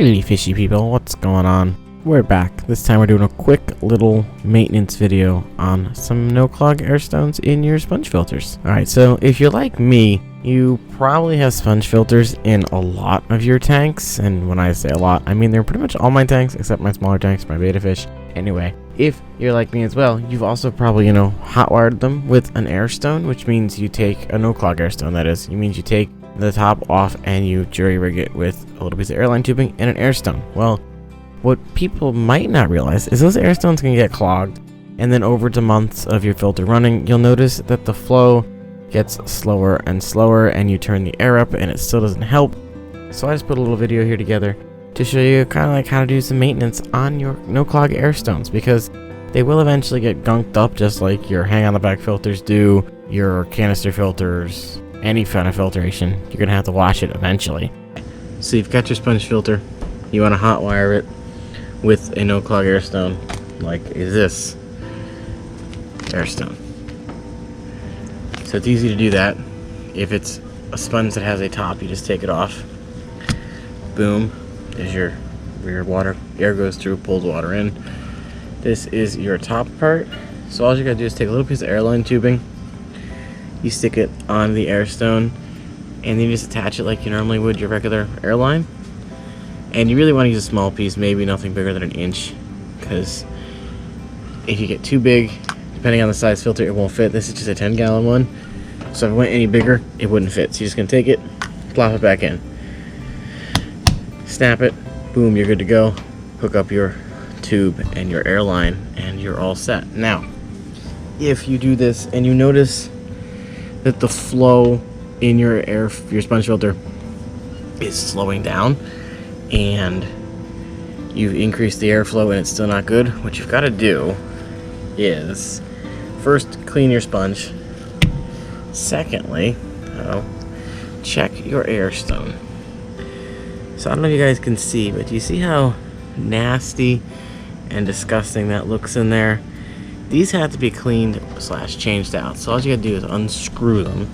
Hey fishy people, what's going on? We're back. This time we're doing a quick little maintenance video on some no clog airstones in your sponge filters. Alright, so if you're like me, you probably have sponge filters in a lot of your tanks, and when I say a lot, I mean they're pretty much all my tanks except my smaller tanks, my beta fish. Anyway, if you're like me as well, you've also probably, hot-wired them with an airstone, which means you take a no clog airstone, that is. It means you take the top off and you jury rig it with a little piece of airline tubing and an airstone. Well, what people might not realize is those airstones can get clogged, and then over the months of your filter running, you'll notice that the flow gets slower and slower, and you turn the air up and it still doesn't help. So I just put a little video here together to show you kind of like how to do some maintenance on your no clog airstones, because they will eventually get gunked up just like your hang on the back filters do, your canister filters, any kind of filtration. You're gonna have to wash it eventually. So you've got your sponge filter, you want to hot wire it with a no clog airstone like a Ziss airstone. So it's easy to do that. If it's a sponge that has a top, you just take it off. Boom, there's your water. Air goes through, pulls water in. This is your top part. So all you gotta do is take a little piece of airline tubing, you stick it on the airstone, and then you just attach it like you normally would your regular airline. And you really want to use a small piece, maybe nothing bigger than an inch, because if you get too big, depending on the size filter, it won't fit. This is just a 10-gallon one, so if it went any bigger, it wouldn't fit. So you're just going to take it, plop it back in, snap it, boom, you're good to go. Hook up your tube and your airline, and you're all set. Now, if you do this and you notice that the flow in your sponge filter is slowing down, and you've increased the airflow and it's still not good, what you've got to do is first clean your sponge. Secondly, check your airstone. So I don't know if you guys can see, but do you see how nasty and disgusting that looks in there? These have to be cleaned / changed out. So all you gotta do is unscrew them.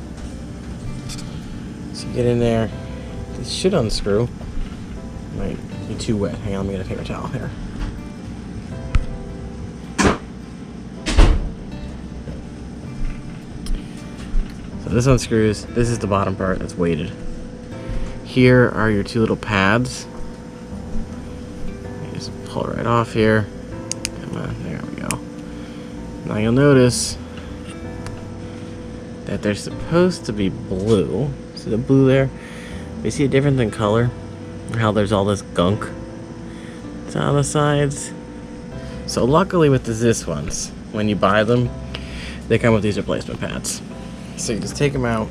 So you get in there. This should unscrew. Might be too wet. Hang on, let me get a paper towel here. So this unscrews. This is the bottom part that's weighted. Here are your two little pads. You just pull it right off here. Come on, there we go. Now you'll notice that they're supposed to be blue. See the blue there? You see a difference in color? How there's all this gunk that's on the sides. So luckily with the Ziss ones, when you buy them, they come with these replacement pads. So you just take them out.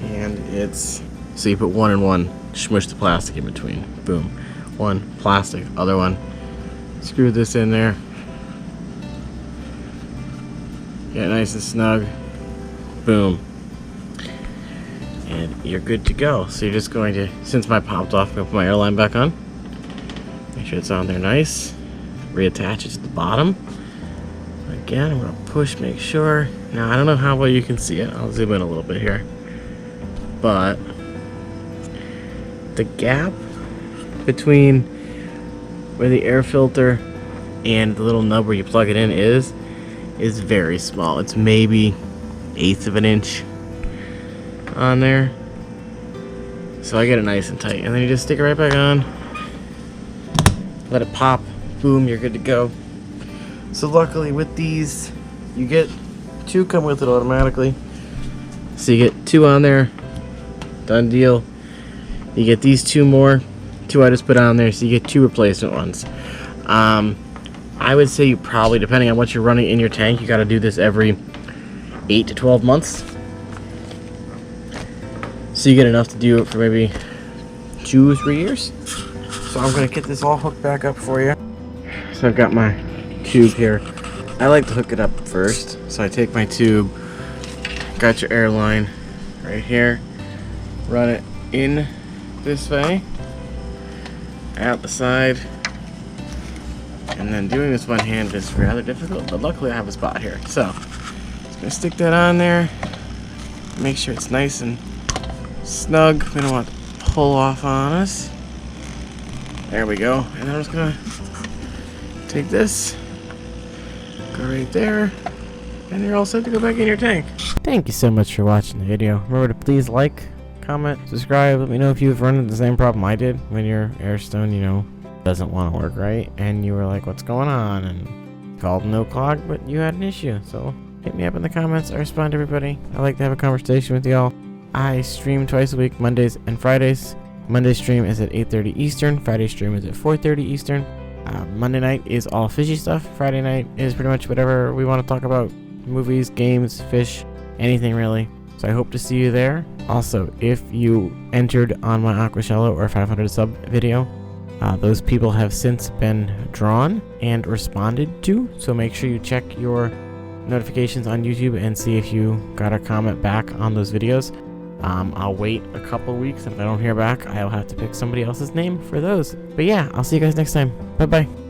And it's, so you put one in one, smush the plastic in between. Boom. One, plastic, other one. Screw this in there. Get it nice and snug. Boom. And you're good to go. So you're just going to, since mine popped off, I'm going to put my airline back on. Make sure it's on there nice. Reattach it to the bottom. Again, I'm going to push, make sure. Now, I don't know how well you can see it. I'll zoom in a little bit here. But the gap between where the air filter and the little nub where you plug it in is very small. It's maybe 1/8 of an inch on there. So I get it nice and tight, and then you just stick it right back on, let it pop, boom, you're good to go. So luckily with these, you get 2 come with it automatically. So you get 2 on there, done deal. You get these 2 more, 2 I just put on there, so you get 2 replacement ones. I would say you probably, depending on what you're running in your tank, you got to do this every 8 to 12 months. So you get enough to do it for maybe 2 or 3 years. So I'm going to get this all hooked back up for you. So I've got my tube here. I like to hook it up first. So I take my tube, got your airline right here, run it in this way, out the side. And then doing this one hand is rather difficult, but luckily I have a spot here. So, just Gonna stick that on there. Make sure it's nice and snug. We don't want it to pull off on us. There we go. And then I'm just gonna take this, go right there, and you're all set to go back in your tank. Thank you so much for watching the video. Remember to please like, comment, subscribe. Let me know if you've run into the same problem I did when your airstone, you know, doesn't want to work right, and you were like, what's going on? And called no clog, but you had an issue. So hit me up in the comments. I respond to everybody. I like to have a conversation with y'all. I stream twice a week, Mondays and Fridays. Monday stream is at 8:30 Eastern. Friday stream is at 4:30 Eastern. Monday night is all fishy stuff. Friday night is pretty much whatever we want to talk about. Movies, games, fish, anything really. So I hope to see you there. Also, if you entered on my Aquashello or 500 sub video, those people have since been drawn and responded to. So make sure you check your notifications on YouTube and see if you got a comment back on those videos. I'll wait a couple weeks. If I don't hear back, I'll have to pick somebody else's name for those. But yeah, I'll see you guys next time. Bye bye.